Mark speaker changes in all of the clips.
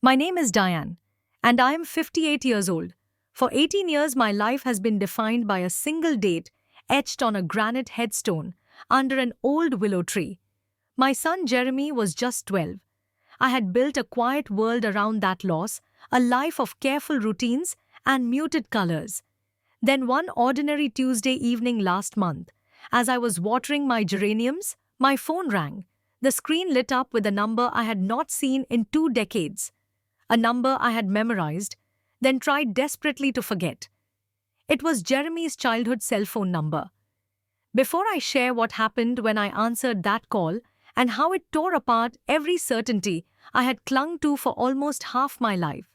Speaker 1: My name is Diane, and I am 58 years old. For 18 years, my life has been defined by a single date etched on a granite headstone under an old willow tree. My son Jeremy was just 12. I had built a quiet world around that loss, a life of careful routines and muted colors. Then one ordinary Tuesday evening last month, as I was watering my geraniums, my phone rang. The screen lit up with a number I had not seen in 2 decades, a number I had memorized, then tried desperately to forget. It was Jeremy's childhood cell phone number. Before I share what happened when I answered that call and how it tore apart every certainty I had clung to for almost half my life,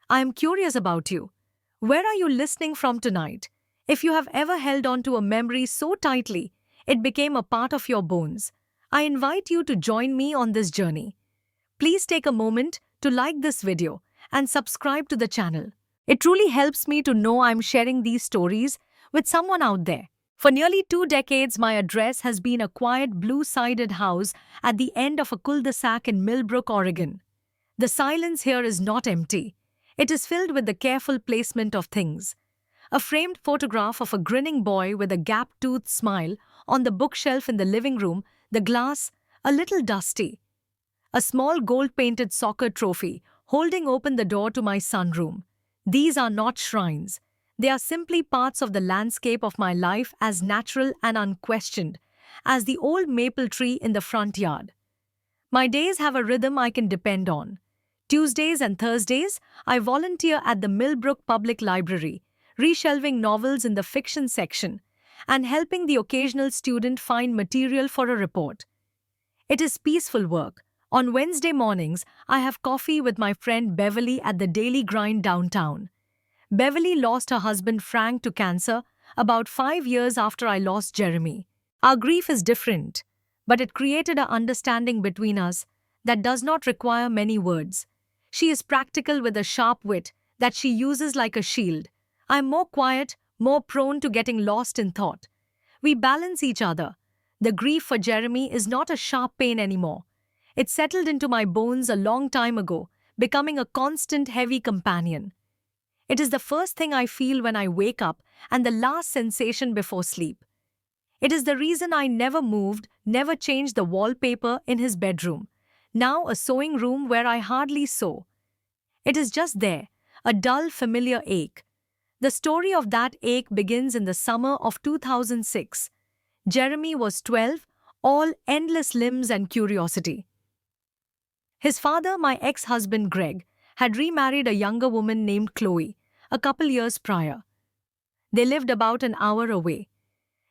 Speaker 1: I am curious about you. Where are you listening from tonight? If you have ever held on to a memory so tightly it became a part of your bones, I invite you to join me on this journey. Please take a moment to like this video and subscribe to the channel. It truly helps me to know I'm sharing these stories with someone out there. For nearly 2 decades, my address has been a quiet blue-sided house at the end of a cul-de-sac in Millbrook, Oregon. The silence here is not empty. It is filled with the careful placement of things. A framed photograph of a grinning boy with a gap-toothed smile on the bookshelf in the living room, the glass a little dusty. A small gold-painted soccer trophy holding open the door to my sunroom. These are not shrines. They are simply parts of the landscape of my life, as natural and unquestioned as the old maple tree in the front yard. My days have a rhythm I can depend on. Tuesdays and Thursdays, I volunteer at the Millbrook Public Library, reshelving novels in the fiction section and helping the occasional student find material for a report. It is peaceful work. On Wednesday mornings, I have coffee with my friend Beverly at the Daily Grind downtown. Beverly lost her husband Frank to cancer about 5 years after I lost Jeremy. Our grief is different, but it created an understanding between us that does not require many words. She is practical with a sharp wit that she uses like a shield. I am more quiet, more prone to getting lost in thought. We balance each other. The grief for Jeremy is not a sharp pain anymore. It settled into my bones a long time ago, becoming a constant heavy companion. It is the first thing I feel when I wake up and the last sensation before sleep. It is the reason I never moved, never changed the wallpaper in his bedroom, now a sewing room where I hardly sew. It is just there, a dull, familiar ache. The story of that ache begins in the summer of 2006. Jeremy was 12, all endless limbs and curiosity. His father, my ex-husband Greg, had remarried a younger woman named Chloe a couple years prior. They lived about an hour away.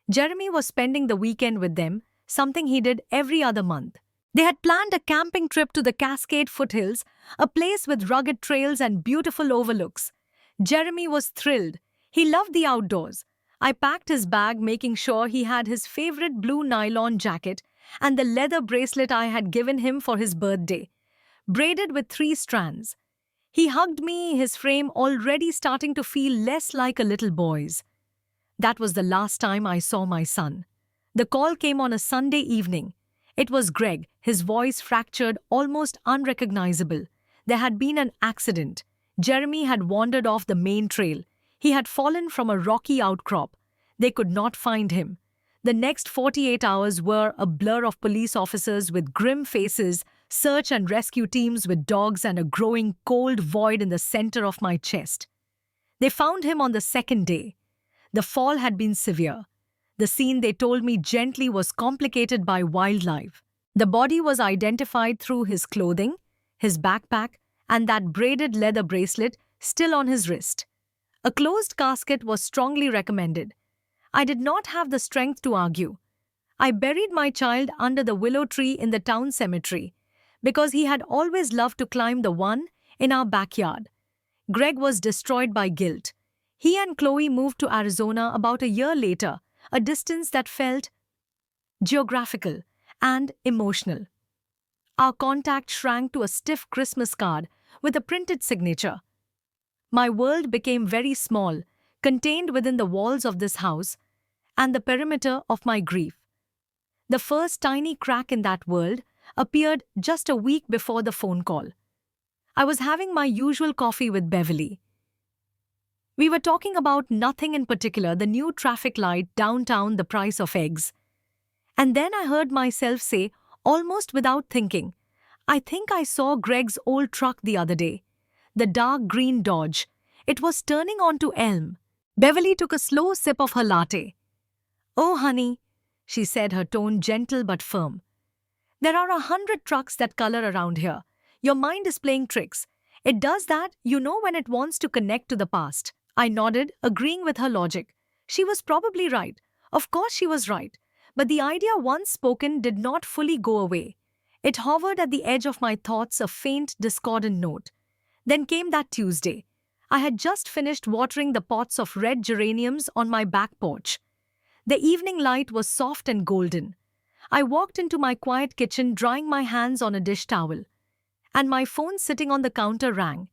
Speaker 1: Jeremy was spending the weekend with them, something he did every other month. They had planned a camping trip to the Cascade Foothills, a place with rugged trails and beautiful overlooks. Jeremy was thrilled. He loved the outdoors. I packed his bag, making sure he had his favorite blue nylon jacket and the leather bracelet I had given him for his birthday, braided with 3 strands. He hugged me, his frame already starting to feel less like a little boy's. That was the last time I saw my son. The call came on a Sunday evening. It was Greg, his voice fractured, almost unrecognizable. There had been an accident. Jeremy had wandered off the main trail. He had fallen from a rocky outcrop. They could not find him. The next 48 hours were a blur of police officers with grim faces, search and rescue teams with dogs, and a growing cold void in the center of my chest. They found him on the second day. The fall had been severe. The scene, they told me gently, was complicated by wildlife. The body was identified through his clothing, his backpack, and that braided leather bracelet still on his wrist. A closed casket was strongly recommended. I did not have the strength to argue. I buried my child under the willow tree in the town cemetery because he had always loved to climb the one in our backyard. Greg was destroyed by guilt. He and Chloe moved to Arizona about a year later, a distance that felt geographical and emotional. Our contact shrank to a stiff Christmas card with a printed signature. My world became very small, contained within the walls of this house and the perimeter of my grief. The first tiny crack in that world appeared just a week before the phone call. I was having my usual coffee with Beverly. We were talking about nothing in particular, the new traffic light downtown, the price of eggs. And then I heard myself say, almost without thinking, I think I saw Greg's old truck the other day. The dark green Dodge. It was turning onto Elm. Beverly took a slow sip of her latte. Oh, honey, she said, her tone gentle but firm. There are 100 trucks that color around here. Your mind is playing tricks. It does that, when it wants to connect to the past. I nodded, agreeing with her logic. She was probably right. Of course she was right. But the idea once spoken did not fully go away. It hovered at the edge of my thoughts, a faint, discordant note. Then came that Tuesday. I had just finished watering the pots of red geraniums on my back porch. The evening light was soft and golden. I walked into my quiet kitchen, drying my hands on a dish towel. And my phone sitting on the counter rang.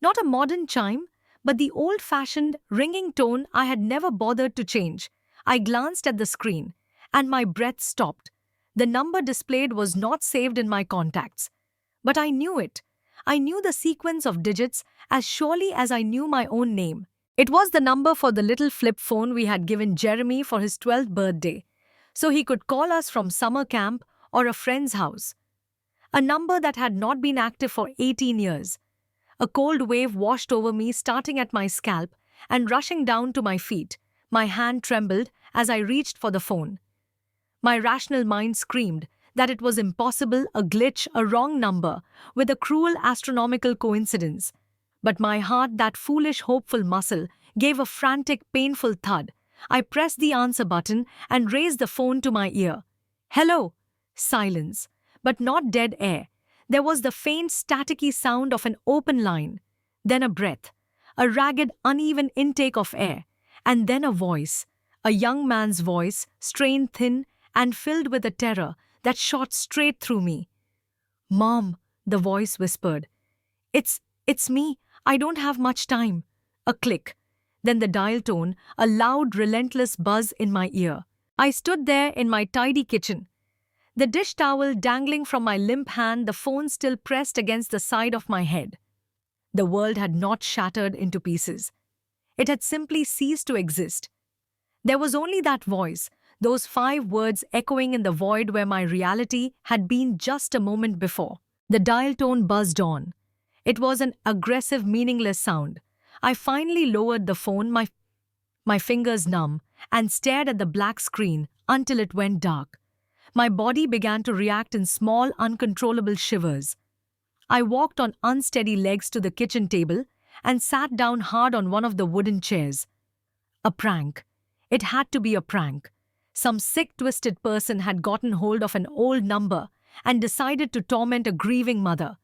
Speaker 1: Not a modern chime, but the old-fashioned, ringing tone I had never bothered to change. I glanced at the screen, and my breath stopped. The number displayed was not saved in my contacts. But I knew it. I knew the sequence of digits as surely as I knew my own name. It was the number for the little flip phone we had given Jeremy for his 12th birthday, so he could call us from summer camp or a friend's house. A number that had not been active for 18 years. A cold wave washed over me, starting at my scalp and rushing down to my feet. My hand trembled as I reached for the phone. My rational mind screamed that it was impossible, a glitch, a wrong number, with a cruel astronomical coincidence. But my heart, that foolish, hopeful muscle, gave a frantic, painful thud. I pressed the answer button and raised the phone to my ear. Hello. Silence. But not dead air. There was the faint, staticky sound of an open line. Then a breath. A ragged, uneven intake of air. And then a voice. A young man's voice, strained, thin, and filled with a terror that shot straight through me. Mom, the voice whispered. It's me. I don't have much time. A click. Then the dial tone, a loud, relentless buzz in my ear. I stood there in my tidy kitchen. The dish towel dangling from my limp hand, the phone still pressed against the side of my head. The world had not shattered into pieces. It had simply ceased to exist. There was only that voice, those 5 words echoing in the void where my reality had been just a moment before. The dial tone buzzed on. It was an aggressive, meaningless sound. I finally lowered the phone, my fingers numb, and stared at the black screen until it went dark. My body began to react in small, uncontrollable shivers. I walked on unsteady legs to the kitchen table and sat down hard on one of the wooden chairs. A prank. It had to be a prank. Some sick, twisted person had gotten hold of an old number and decided to torment a grieving mother.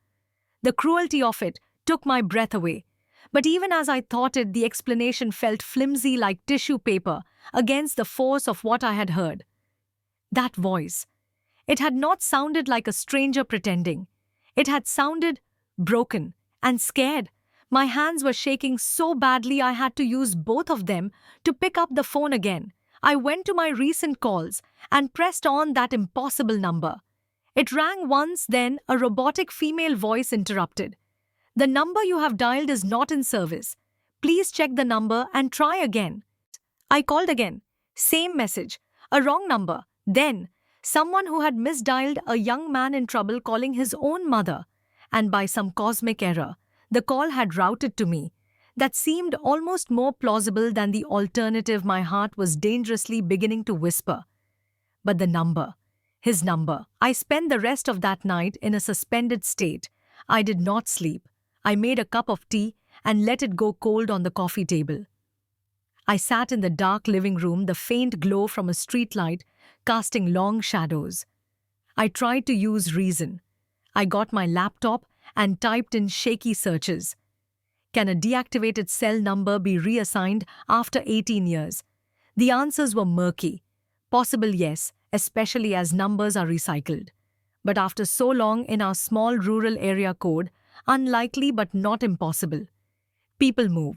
Speaker 1: The cruelty of it took my breath away. But even as I thought it, the explanation felt flimsy like tissue paper against the force of what I had heard. That voice. It had not sounded like a stranger pretending. It had sounded broken and scared. My hands were shaking so badly I had to use both of them to pick up the phone again. I went to my recent calls and pressed on that impossible number. It rang once, then a robotic female voice interrupted. The number you have dialed is not in service. Please check the number and try again. I called again. Same message. A wrong number. Then, someone who had misdialed, a young man in trouble calling his own mother. And by some cosmic error, the call had routed to me. That seemed almost more plausible than the alternative my heart was dangerously beginning to whisper. But the number. His number. I spent the rest of that night in a suspended state. I did not sleep. I made a cup of tea and let it go cold on the coffee table. I sat in the dark living room, the faint glow from a streetlight casting long shadows. I tried to use reason. I got my laptop and typed in shaky searches. Can a deactivated cell number be reassigned after 18 years? The answers were murky. Possible, yes, especially as numbers are recycled. But after so long in our small rural area code, unlikely but not impossible. People move.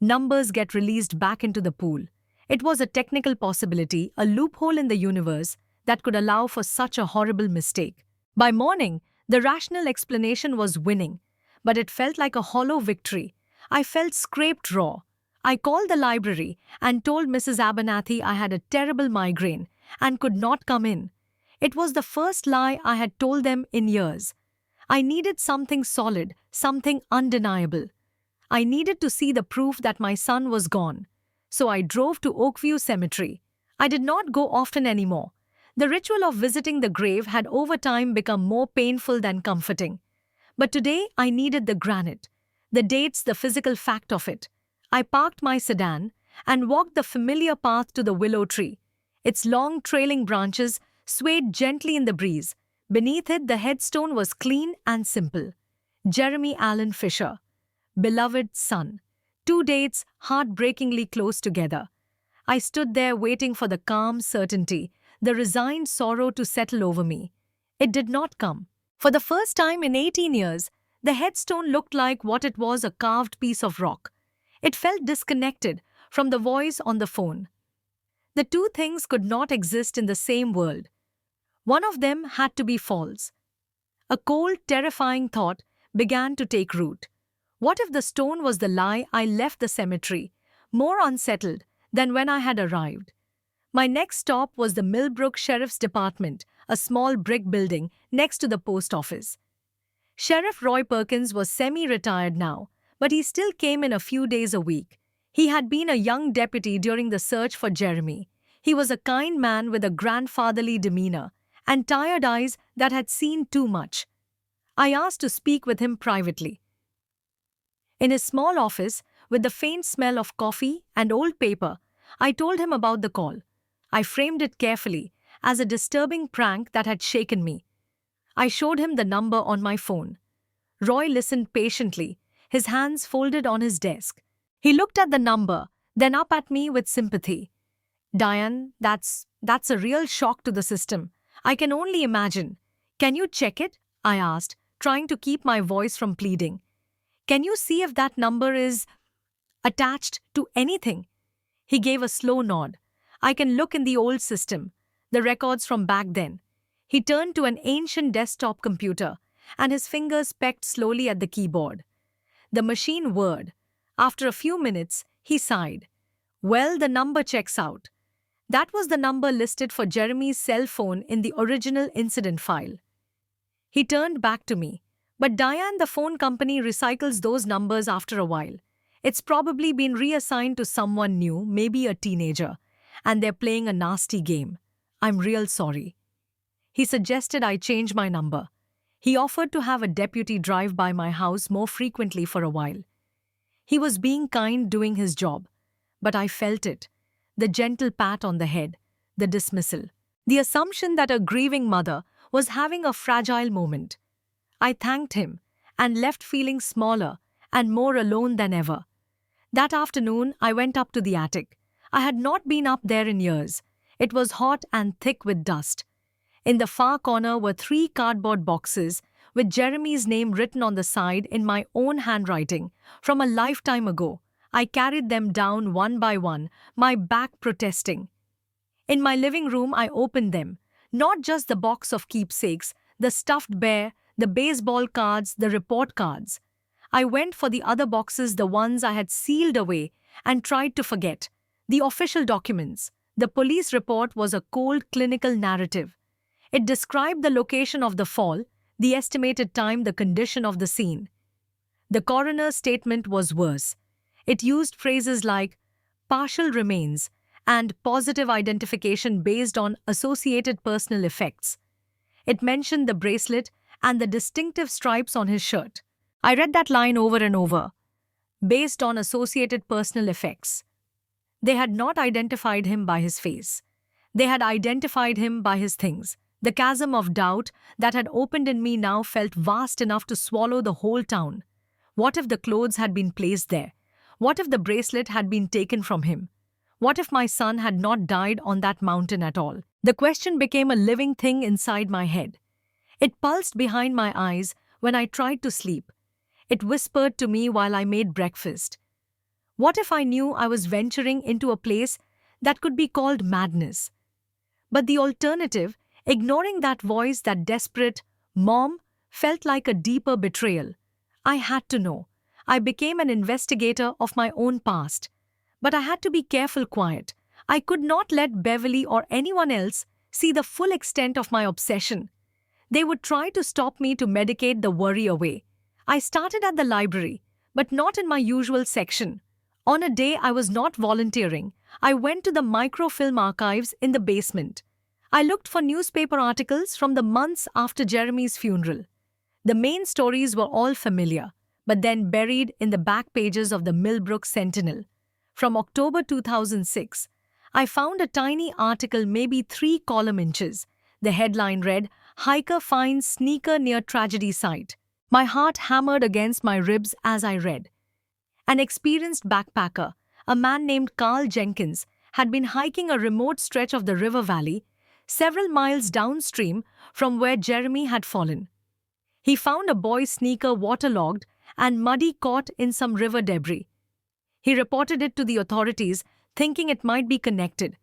Speaker 1: Numbers get released back into the pool. It was a technical possibility, a loophole in the universe that could allow for such a horrible mistake. By morning, the rational explanation was winning. but it felt like a hollow victory. I felt scraped raw. I called the library and told Mrs. Abernathy I had a terrible migraine and could not come in. It was the first lie I had told them in years. I needed something solid, something undeniable. I needed to see the proof that my son was gone. So I drove to Oakview Cemetery. I did not go often anymore. The ritual of visiting the grave had over time become more painful than comforting. But today I needed the granite, the dates, the physical fact of it. I parked my sedan and walked the familiar path to the willow tree. Its long trailing branches swayed gently in the breeze. Beneath it, the headstone was clean and simple. Jeremy Allen Fisher, beloved son. Two dates heartbreakingly close together. I stood there waiting for the calm certainty, the resigned sorrow to settle over me. It did not come. For the first time in 18 years, the headstone looked like what it was, a carved piece of rock. It felt disconnected from the voice on the phone. The two things could not exist in the same world. One of them had to be false. A cold, terrifying thought began to take root. What if the stone was the lie? I left the cemetery, more unsettled than when I had arrived. My next stop was the Millbrook Sheriff's Department, a small brick building next to the post office. Sheriff Roy Perkins was semi-retired now, but he still came in a few days a week. He had been a young deputy during the search for Jeremy. He was a kind man with a grandfatherly demeanor and tired eyes that had seen too much. I asked to speak with him privately. In his small office, with the faint smell of coffee and old paper, I told him about the call. I framed it carefully as a disturbing prank that had shaken me. I showed him the number on my phone. Roy listened patiently, his hands folded on his desk. He looked at the number, then up at me with sympathy. "Diane, that's a real shock to the system. I can only imagine. Can you check it?" I asked, trying to keep my voice from pleading. "Can you see if that number is attached to anything?" He gave a slow nod. "I can look in the old system, the records from back then." He turned to an ancient desktop computer, and his fingers pecked slowly at the keyboard. The machine whirred. After a few minutes, he sighed. "Well, the number checks out. That was the number listed for Jeremy's cell phone in the original incident file." He turned back to me. "But Diane, the phone company recycles those numbers after a while. It's probably been reassigned to someone new, maybe a teenager, and they're playing a nasty game. I'm real sorry." He suggested I change my number. He offered to have a deputy drive by my house more frequently for a while. He was being kind, doing his job. But I felt it. The gentle pat on the head, the dismissal, the assumption that a grieving mother was having a fragile moment. I thanked him and left feeling smaller and more alone than ever. That afternoon, I went up to the attic. I had not been up there in years. It was hot and thick with dust. In the far corner were 3 cardboard boxes with Jeremy's name written on the side in my own handwriting from a lifetime ago. I carried them down one by one, my back protesting. In my living room, I opened them. Not just the box of keepsakes, the stuffed bear, the baseball cards, the report cards. I went for the other boxes, the ones I had sealed away and tried to forget. The official documents. The police report was a cold clinical narrative. It described the location of the fall, the estimated time, the condition of the scene. The coroner's statement was worse. It used phrases like partial remains and positive identification based on associated personal effects. It mentioned the bracelet and the distinctive stripes on his shirt. I read that line over and over. Based on associated personal effects. They had not identified him by his face. They had identified him by his things. The chasm of doubt that had opened in me now felt vast enough to swallow the whole town. What if the clothes had been placed there? What if the bracelet had been taken from him? What if my son had not died on that mountain at all? The question became a living thing inside my head. It pulsed behind my eyes when I tried to sleep. It whispered to me while I made breakfast. What if I knew I was venturing into a place that could be called madness? But the alternative, ignoring that voice, that desperate "Mom," felt like a deeper betrayal. I had to know. I became an investigator of my own past. But I had to be careful quiet. I could not let Beverly or anyone else see the full extent of my obsession. They would try to stop me to medicate the worry away. I started at the library, but not in my usual section. On a day I was not volunteering, I went to the microfilm archives in the basement. I looked for newspaper articles from the months after Jeremy's funeral. The main stories were all familiar, but then buried in the back pages of the Millbrook Sentinel. From October 2006, I found a tiny article, maybe 3 column inches. The headline read, "Hiker finds sneaker near tragedy site." My heart hammered against my ribs as I read. An experienced backpacker, a man named Carl Jenkins, had been hiking a remote stretch of the river valley, several miles downstream from where Jeremy had fallen. He found a boy's sneaker waterlogged and muddy, caught in some river debris. He reported it to the authorities, thinking it might be connected.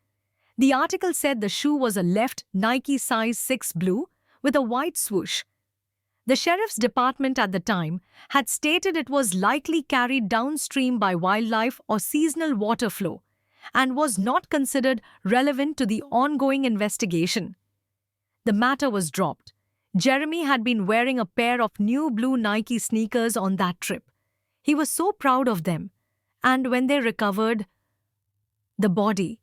Speaker 1: The article said the shoe was a left Nike size 6 blue with a white swoosh. The sheriff's department at the time had stated it was likely carried downstream by wildlife or seasonal water flow and was not considered relevant to the ongoing investigation. The matter was dropped. Jeremy had been wearing a pair of new blue Nike sneakers on that trip. He was so proud of them. And when they recovered the body,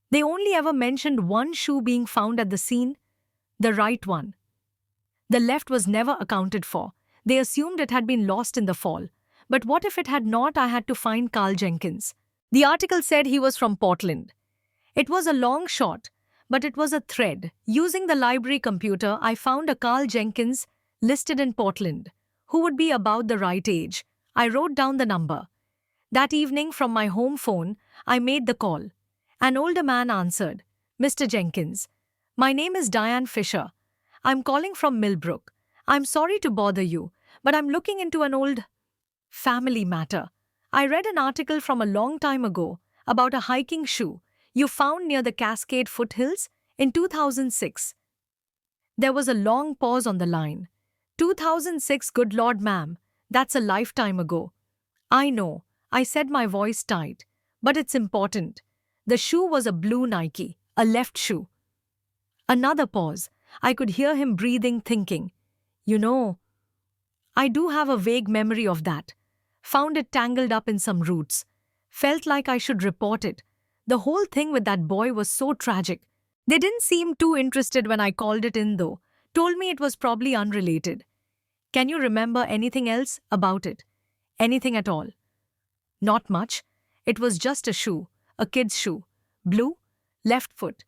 Speaker 1: they only ever mentioned one shoe being found at the scene, the right one. The left was never accounted for. They assumed it had been lost in the fall. But what if it had not? I had to find Carl Jenkins. The article said he was from Portland. It was a long shot, but it was a thread. Using the library computer, I found a Carl Jenkins listed in Portland, who would be about the right age. I wrote down the number. That evening, from my home phone, I made the call. An older man answered. "Mr. Jenkins, my name is Diane Fisher. I'm calling from Millbrook. I'm sorry to bother you, but I'm looking into an old family matter. I read an article from a long time ago about a hiking shoe you found near the Cascade foothills in 2006. There was a long pause on the line. 2006, good Lord, ma'am, that's a lifetime ago. I know, I said, my voice tight, but it's important. The shoe was a blue Nike, a left shoe. Another pause. I could hear him breathing, thinking, "You know, I do have a vague memory of that. Found it tangled up in some roots. Felt like I should report it. The whole thing with that boy was so tragic. They didn't seem too interested when I called it in, though. Told me it was probably unrelated. Can you remember anything else about it? Anything at all?" "Not much. It was just a shoe, a kid's shoe. Blue, left foot.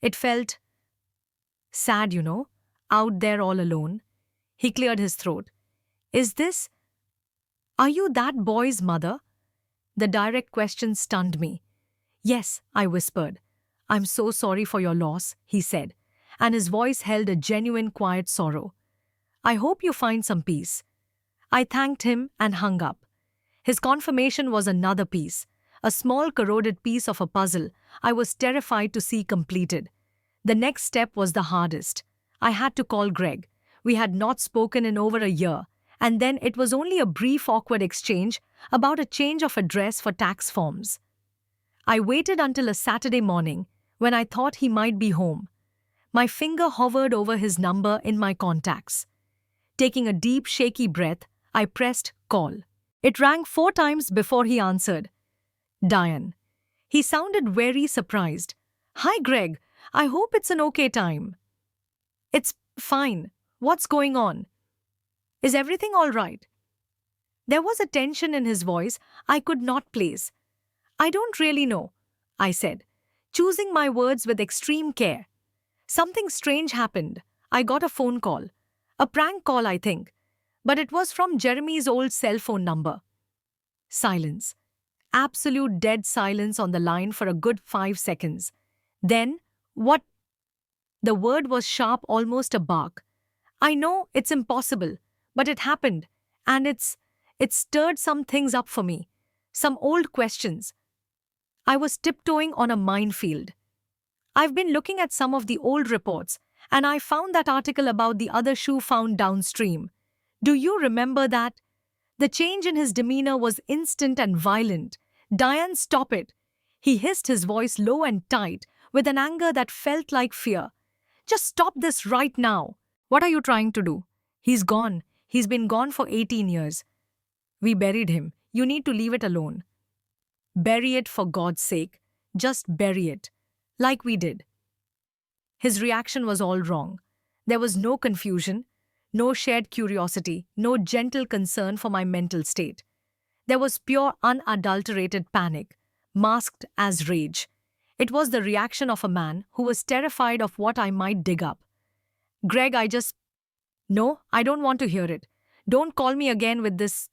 Speaker 1: It felt sad, you know, out there all alone." He cleared his throat. Are you that boy's mother?" The direct question stunned me. "Yes," I whispered. "I'm so sorry for your loss," he said, and his voice held a genuine quiet sorrow. "I hope you find some peace." I thanked him and hung up. His confirmation was another piece, a small corroded piece of a puzzle I was terrified to see completed. The next step was the hardest. I had to call Greg. We had not spoken in over a year, and then it was only a brief, awkward exchange about a change of address for tax forms. I waited until a Saturday morning when I thought he might be home. My finger hovered over his number in my contacts. Taking a deep, shaky breath, I pressed call. It rang 4 times before he answered. "Diane." He sounded very surprised. "Hi, Greg. I hope it's an okay time." "It's fine. What's going on? Is everything all right?" There was a tension in his voice I could not place. "I don't really know," I said, choosing my words with extreme care. "Something strange happened. I got a phone call. A prank call, I think. But it was from Jeremy's old cell phone number." Silence. Absolute dead silence on the line for a good 5 seconds. Then, "What?" The word was sharp, almost a bark. "I know it's impossible, but it happened, and it stirred some things up for me. Some old questions." I was tiptoeing on a minefield. "I've been looking at some of the old reports, and I found that article about the other shoe found downstream. Do you remember that? The change in his demeanor was instant and violent. Diane, stop it. He hissed, his voice low and tight, with an anger that felt like fear. Just stop this right now. What are you trying to do? He's gone. He's been gone for 18 years. We buried him. You need to leave it alone. Bury it for God's sake. Just bury it. Like we did. His reaction was all wrong. There was no confusion, no shared curiosity, no gentle concern for my mental state. There was pure, unadulterated panic, masked as rage. It was the reaction of a man who was terrified of what I might dig up. Greg, No, I don't want to hear it. Don't call me again with this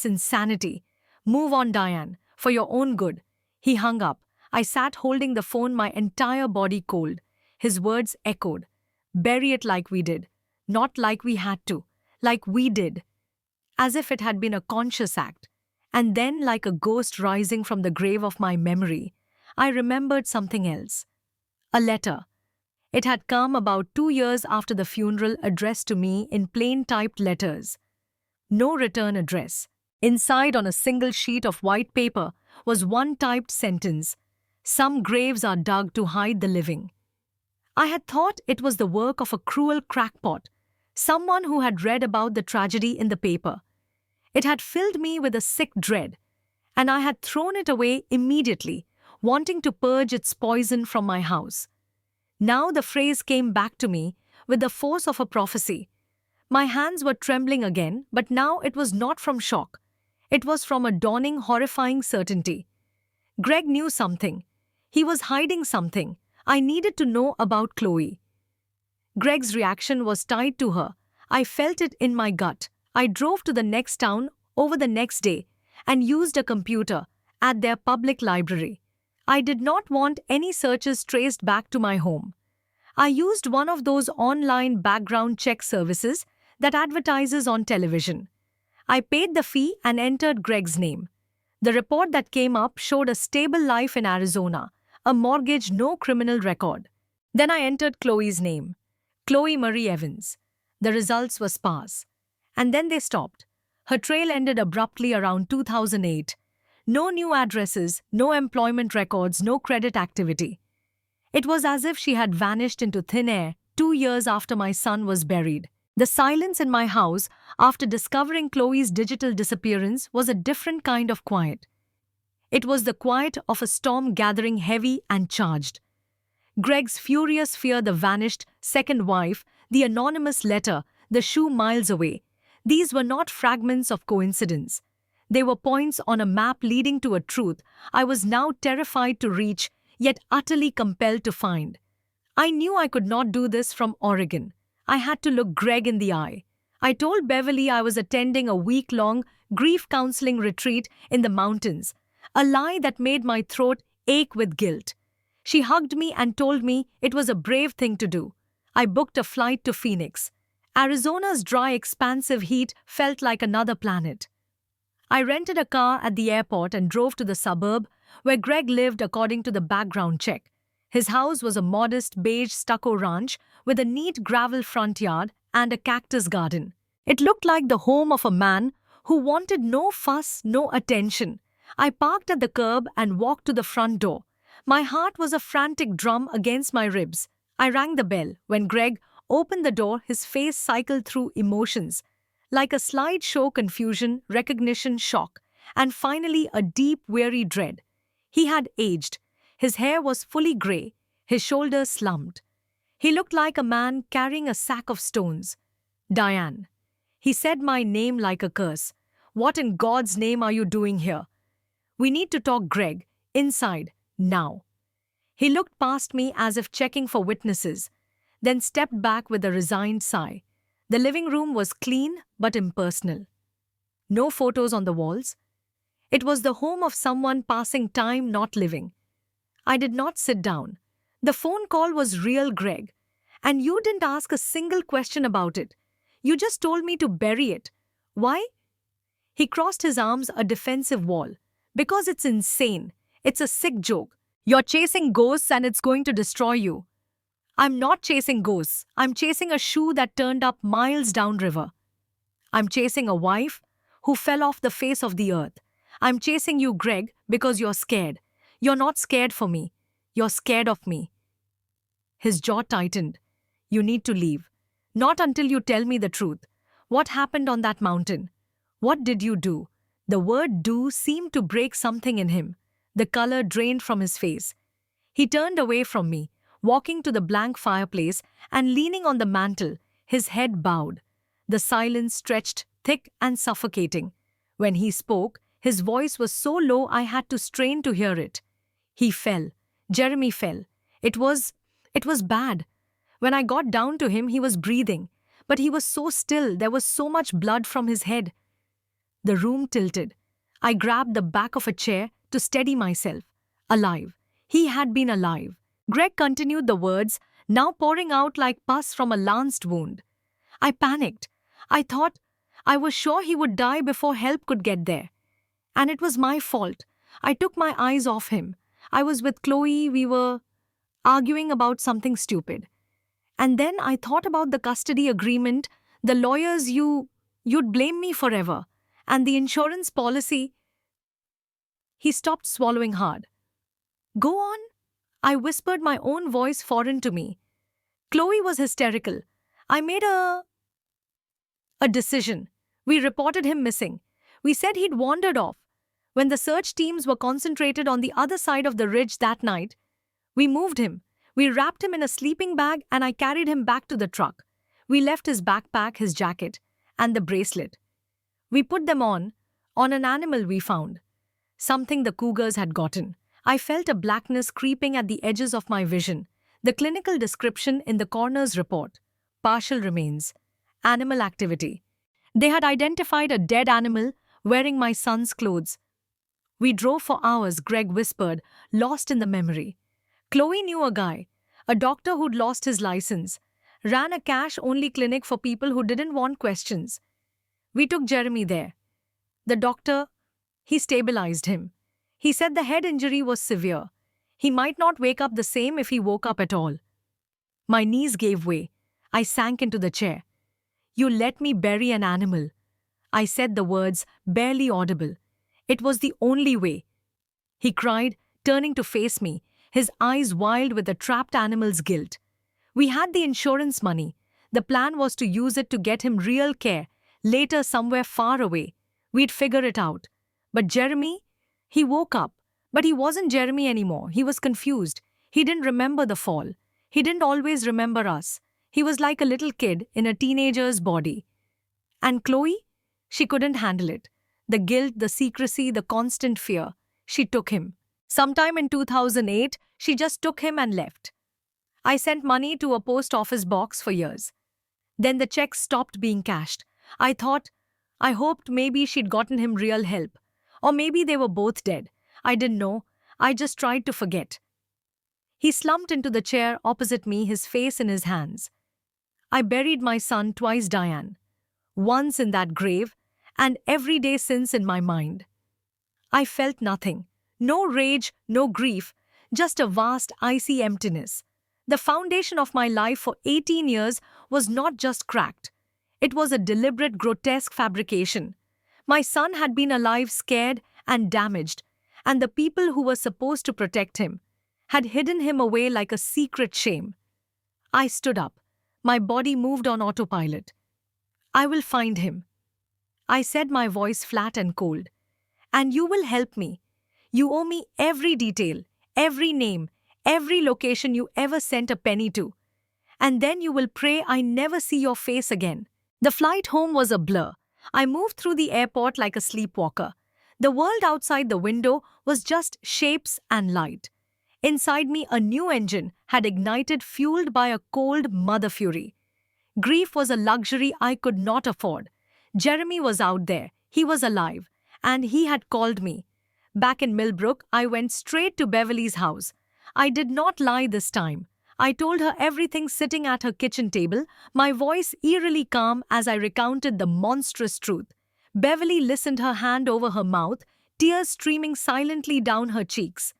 Speaker 1: insanity. Move on, Diane, for your own good. He hung up. I sat holding the phone, my entire body cold. His words echoed. Bury it like we did. Not like we had to. Like we did. As if it had been a conscious act. And then, like a ghost rising from the grave of my memory, I remembered something else. A letter. It had come about 2 years after the funeral, addressed to me in plain typed letters. No return address. Inside, on a single sheet of white paper, was one typed sentence. Some graves are dug to hide the living. I had thought it was the work of a cruel crackpot, someone who had read about the tragedy in the paper. It had filled me with a sick dread, and I had thrown it away immediately, wanting to purge its poison from my house. Now the phrase came back to me with the force of a prophecy. My hands were trembling again, but now it was not from shock. It was from a dawning, horrifying certainty. Greg knew something. He was hiding something. I needed to know about Chloe. Greg's reaction was tied to her. I felt it in my gut. I drove to the next town over the next day and used a computer at their public library. I did not want any searches traced back to my home. I used one of those online background check services that advertises on television. I paid the fee and entered Greg's name. The report that came up showed a stable life in Arizona, a mortgage, no criminal record. Then I entered Chloe's name, Chloe Marie Evans. The results were sparse. And then they stopped. Her trail ended abruptly around 2008. No new addresses, no employment records, no credit activity. It was as if she had vanished into thin air 2 years after my son was buried. The silence in my house after discovering Chloe's digital disappearance was a different kind of quiet. It was the quiet of a storm gathering, heavy and charged. Greg's furious fear, the vanished second wife, the anonymous letter, the shoe miles away. These were not fragments of coincidence. They were points on a map leading to a truth I was now terrified to reach, yet utterly compelled to find. I knew I could not do this from Oregon. I had to look Greg in the eye. I told Beverly I was attending a week-long grief counseling retreat in the mountains, a lie that made my throat ache with guilt. She hugged me and told me it was a brave thing to do. I booked a flight to Phoenix. Arizona's dry, expansive heat felt like another planet. I rented a car at the airport and drove to the suburb where Greg lived according to the background check. His house was a modest beige stucco ranch with a neat gravel front yard and a cactus garden. It looked like the home of a man who wanted no fuss, no attention. I parked at the curb and walked to the front door. My heart was a frantic drum against my ribs. I rang the bell. When Greg opened the door, his face cycled through emotions, like a slideshow: confusion, recognition, shock, and finally a deep, weary dread. He had aged. His hair was fully gray, his shoulders slumped. He looked like a man carrying a sack of stones. Diane. He said my name like a curse. What in God's name are you doing here? We need to talk, Greg. Inside, now. He looked past me as if checking for witnesses, then stepped back with a resigned sigh. The living room was clean but impersonal. No photos on the walls. It was the home of someone passing time, not living. I did not sit down. The phone call was real, Greg. And you didn't ask a single question about it. You just told me to bury it. Why? He crossed his arms, a defensive wall. Because it's insane. It's a sick joke. You're chasing ghosts and it's going to destroy you. I'm not chasing ghosts. I'm chasing a shoe that turned up miles downriver. I'm chasing a wife who fell off the face of the earth. I'm chasing you, Greg, because you're scared. You're not scared for me. You're scared of me. His jaw tightened. You need to leave. Not until you tell me the truth. What happened on that mountain? What did you do? The word do seemed to break something in him. The color drained from his face. He turned away from me, walking to the blank fireplace and leaning on the mantel, his head bowed. The silence stretched thick and suffocating. When he spoke, his voice was so low I had to strain to hear it. He fell. Jeremy fell. It was bad. When I got down to him, he was breathing, but he was so still, there was so much blood from his head. The room tilted. I grabbed the back of a chair to steady myself. Alive. He had been alive. Greg continued the words, now pouring out like pus from a lanced wound. I panicked. I was sure he would die before help could get there. And it was my fault. I took my eyes off him. I was with Chloe, we were arguing about something stupid. And then I thought about the custody agreement, the lawyers you'd blame me forever, and the insurance policy. He stopped swallowing hard. Go on, I whispered, my own voice foreign to me. Chloe was hysterical. I made a decision. We reported him missing. We said he'd wandered off. When the search teams were concentrated on the other side of the ridge that night, we moved him. We wrapped him in a sleeping bag and I carried him back to the truck. We left his backpack, his jacket, and the bracelet. We put them on an animal we found. Something the cougars had gotten. I felt a blackness creeping at the edges of my vision. The clinical description in the coroner's report. Partial remains. Animal activity. They had identified a dead animal wearing my son's clothes. We drove for hours, Greg whispered, lost in the memory. Chloe knew a guy, a doctor who'd lost his license, ran a cash-only clinic for people who didn't want questions. We took Jeremy there. The doctor, he stabilized him. He said the head injury was severe. He might not wake up the same if he woke up at all. My knees gave way. I sank into the chair. You let me bury an animal. I said the words, barely audible. It was the only way. He cried, turning to face me, his eyes wild with the trapped animal's guilt. We had the insurance money. The plan was to use it to get him real care, later somewhere far away. We'd figure it out. But Jeremy? He woke up. But he wasn't Jeremy anymore. He was confused. He didn't remember the fall. He didn't always remember us. He was like a little kid in a teenager's body. And Chloe? She couldn't handle it. The guilt, the secrecy, the constant fear. She took him. Sometime in 2008, she just took him and left. I sent money to a post office box for years. Then the checks stopped being cashed. I hoped maybe she'd gotten him real help. Or maybe they were both dead. I didn't know. I just tried to forget. He slumped into the chair opposite me, his face in his hands. I buried my son twice, Diane. Once in that grave, and every day since in my mind. I felt nothing. No rage, no grief, just a vast, icy emptiness. The foundation of my life for 18 years was not just cracked. It was a deliberate, grotesque fabrication. My son had been alive, scared and damaged, and the people who were supposed to protect him had hidden him away like a secret shame. I stood up. My body moved on autopilot. I will find him. I said, my voice flat and cold. And you will help me. You owe me every detail, every name, every location you ever sent a penny to. And then you will pray I never see your face again. The flight home was a blur. I moved through the airport like a sleepwalker. The world outside the window was just shapes and light. Inside me, a new engine had ignited, fueled by a cold mother fury. Grief was a luxury I could not afford. Jeremy was out there. He was alive. And he had called me. Back in Millbrook, I went straight to Beverly's house. I did not lie this time. I told her everything sitting at her kitchen table, my voice eerily calm as I recounted the monstrous truth. Beverly listened, her hand over her mouth, tears streaming silently down her cheeks.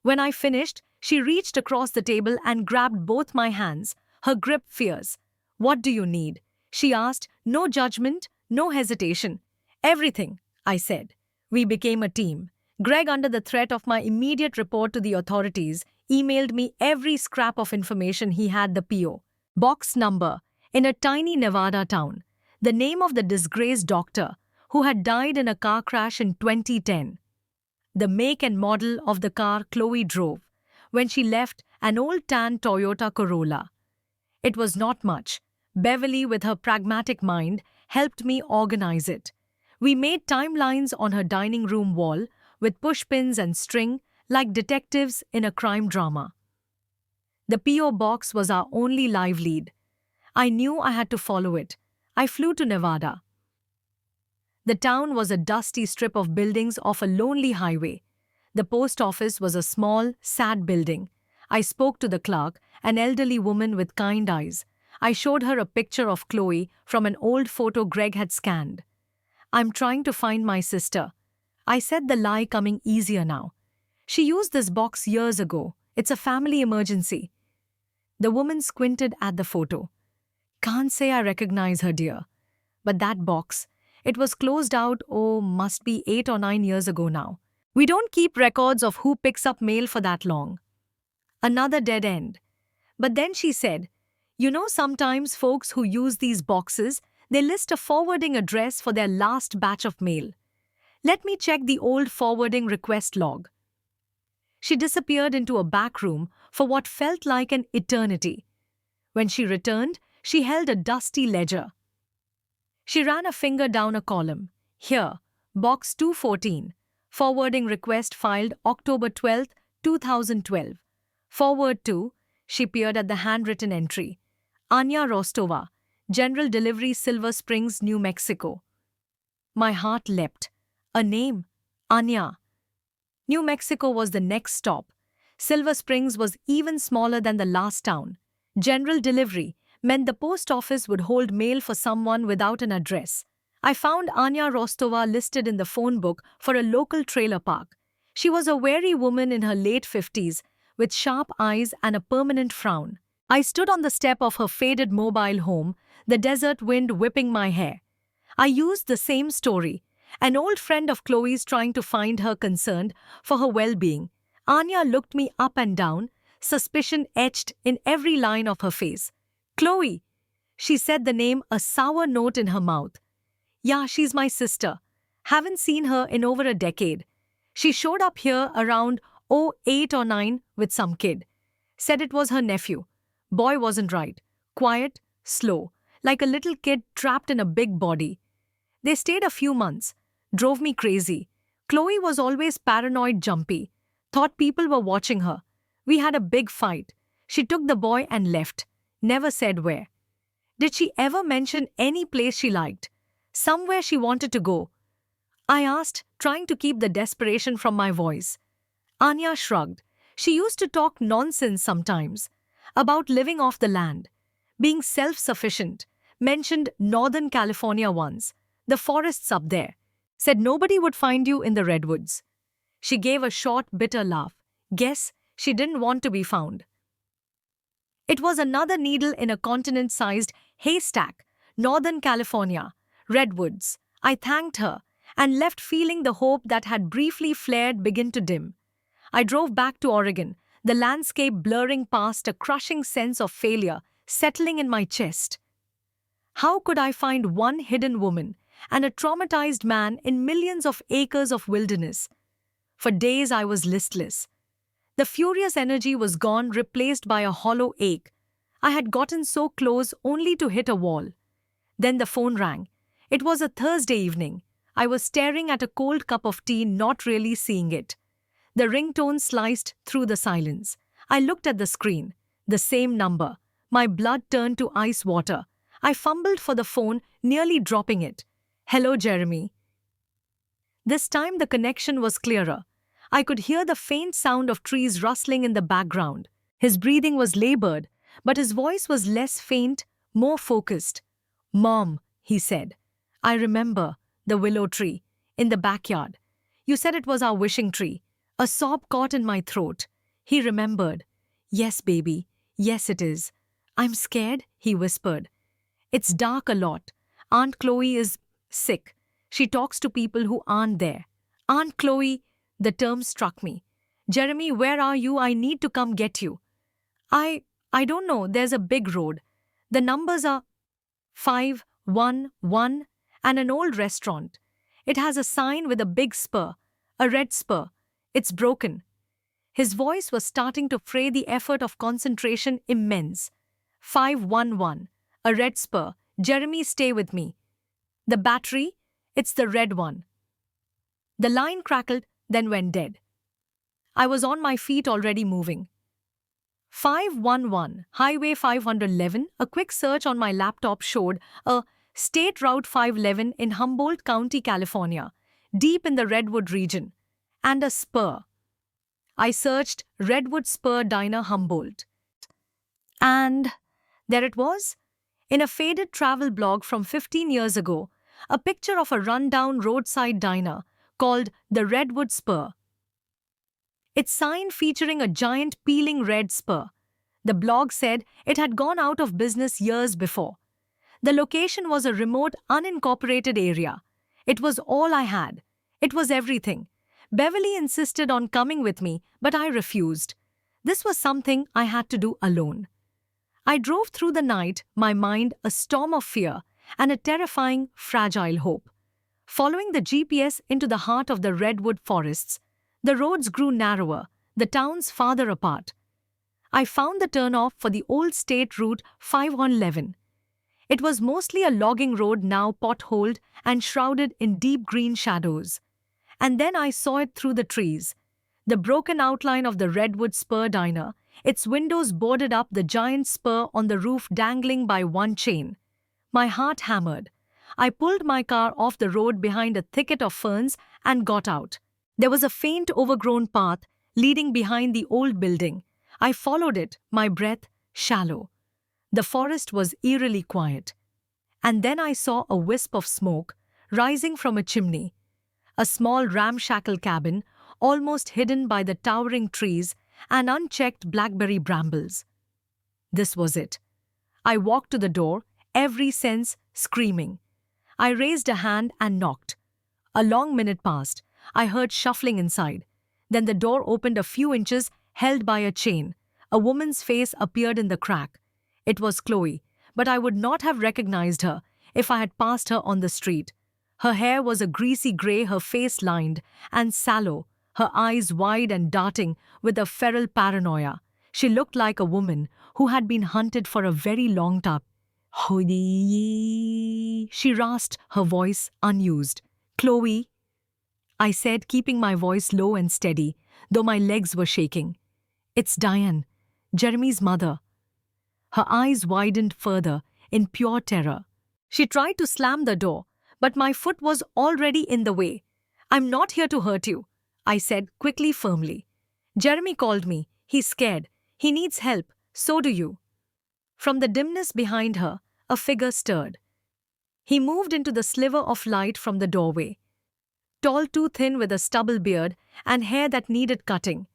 Speaker 1: When I finished, she reached across the table and grabbed both my hands, her grip fierce. What do you need? She asked, no judgment, No hesitation. Everything, I said. We became a team. Greg, under the threat of my immediate report to the authorities, emailed me every scrap of information he had: the PO box number in a tiny Nevada town, the name of the disgraced doctor who had died in a car crash in 2010, the make and model of the car Chloe drove when she left an old tan Toyota Corolla. It was not much. Beverly, with her pragmatic mind, helped me organize it. We made timelines on her dining room wall with pushpins and string, like detectives in a crime drama. The P.O. box was our only live lead. I knew I had to follow it. I flew to Nevada. The town was a dusty strip of buildings off a lonely highway. The post office was a small, sad building. I spoke to the clerk, an elderly woman with kind eyes. I showed her a picture of Chloe from an old photo Greg had scanned. "I'm trying to find my sister." I said, the lie coming easier now. "She used this box years ago. It's a family emergency." The woman squinted at the photo. "Can't say I recognize her, dear. But that box, it was closed out, must be 8 or 9 years ago now. We don't keep records of who picks up mail for that long." Another dead end. But then she said, "Sometimes folks who use these boxes, they list a forwarding address for their last batch of mail. Let me check the old forwarding request log." She disappeared into a back room for what felt like an eternity. When she returned, she held a dusty ledger. She ran a finger down a column. "Here, box 214. Forwarding request filed October 12, 2012. Forward to," she peered at the handwritten entry, "Anya Rostova, General Delivery, Silver Springs, New Mexico." My heart leapt. A name. Anya. New Mexico was the next stop. Silver Springs was even smaller than the last town. General Delivery meant the post office would hold mail for someone without an address. I found Anya Rostova listed in the phone book for a local trailer park. She was a wary woman in her late 50s, with sharp eyes and a permanent frown. I stood on the step of her faded mobile home, the desert wind whipping my hair. I used the same story. An old friend of Chloe's trying to find her, concerned for her well-being. Anya looked me up and down, suspicion etched in every line of her face. "Chloe," she said, the name a sour note in her mouth. "Yeah, she's my sister. Haven't seen her in over a decade. She showed up here around 8 or 9 with some kid. Said it was her nephew. Boy wasn't right. Quiet, slow, like a little kid trapped in a big body. They stayed a few months. Drove me crazy. Chloe was always paranoid, jumpy. Thought people were watching her. We had a big fight. She took the boy and left. Never said where. Did she ever mention any place she liked? Somewhere she wanted to go?" I asked, trying to keep the desperation from my voice. Anya shrugged. She used to talk nonsense sometimes. About living off the land. Being self-sufficient. Mentioned Northern California once. The forests up there. Said nobody would find you in the redwoods. She gave a short, bitter laugh. Guess she didn't want to be found. It was another needle in a continent-sized haystack. Northern California. Redwoods. I thanked her and left feeling the hope that had briefly flared begin to dim. I drove back to Oregon, the landscape blurring past, a crushing sense of failure settling in my chest. How could I find one hidden woman and a traumatized man in millions of acres of wilderness? For days I was listless. The furious energy was gone, replaced by a hollow ache. I had gotten so close only to hit a wall. Then the phone rang. It was a Thursday evening. I was staring at a cold cup of tea, not really seeing it. The ringtone sliced through the silence. I looked at the screen. The same number. My blood turned to ice water. I fumbled for the phone, nearly dropping it. "Hello, Jeremy." This time the connection was clearer. I could hear the faint sound of trees rustling in the background. His breathing was labored, but his voice was less faint, more focused. "Mom," he said. "I remember the willow tree in the backyard. You said it was our wishing tree." A sob caught in my throat. He remembered. "Yes, baby. Yes, it is." "I'm scared," he whispered. "It's dark a lot. Aunt Chloe is sick. She talks to people who aren't there. Aunt Chloe, the term struck me. Jeremy, where are you? I need to come get you. I I don't know. There's a big road. The numbers are 511 and an old restaurant. It has a sign with a big spur, a red spur. It's broken. His voice was starting to fray, the effort of concentration immense. 511, a red spur. Jeremy, stay with me. The battery? It's the red one. The line crackled, then went dead. I was on my feet, already moving. 511, Highway 511, a quick search on my laptop showed a State Route 511 in Humboldt County, California, deep in the Redwood region, and a spur. I searched Redwood Spur Diner, Humboldt. And there it was, in a faded travel blog from 15 years ago, a picture of a rundown roadside diner called the Redwood Spur. Its sign featuring a giant peeling red spur. The blog said it had gone out of business years before. The location was a remote, unincorporated area. It was all I had. It was everything. Beverly insisted on coming with me, but I refused. This was something I had to do alone. I drove through the night, my mind a storm of fear and a terrifying, fragile hope. Following the GPS into the heart of the redwood forests, the roads grew narrower, the towns farther apart. I found the turnoff for the old state route 511. It was mostly a logging road, now potholed and shrouded in deep green shadows. And then I saw it through the trees. The broken outline of the Redwood Spur Diner, its windows boarded up, the giant spur on the roof dangling by one chain. My heart hammered. I pulled my car off the road behind a thicket of ferns and got out. There was a faint, overgrown path leading behind the old building. I followed it, my breath shallow. The forest was eerily quiet. And then I saw a wisp of smoke rising from a chimney. A small ramshackle cabin, almost hidden by the towering trees and unchecked blackberry brambles. This was it. I walked to the door, every sense screaming. I raised a hand and knocked. A long minute passed. I heard shuffling inside. Then the door opened a few inches, held by a chain. A woman's face appeared in the crack. It was Chloe, but I would not have recognized her if I had passed her on the street. Her hair was a greasy gray, her face lined and sallow, her eyes wide and darting with a feral paranoia. She looked like a woman who had been hunted for a very long time. She rasped, her voice unused. Chloe, I said, keeping my voice low and steady, though my legs were shaking. It's Diane, Jeremy's mother. Her eyes widened further in pure terror. She tried to slam the door, but my foot was already in the way. I'm not here to hurt you, I said quickly, firmly. Jeremy called me. He's scared. He needs help. So do you. From the dimness behind her, a figure stirred. He moved into the sliver of light from the doorway. Tall, too thin, with a stubble beard and hair that needed cutting.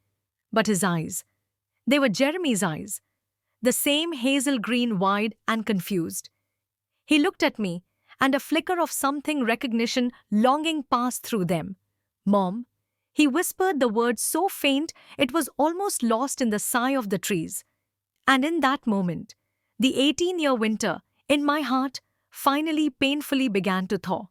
Speaker 1: But his eyes, they were Jeremy's eyes. The same hazel green, wide and confused. He looked at me, and a flicker of something, recognition, longing passed through them. Mom. He whispered the word so faint it was almost lost in the sigh of the trees. And in that moment, the 18-year winter, in my heart, finally painfully began to thaw.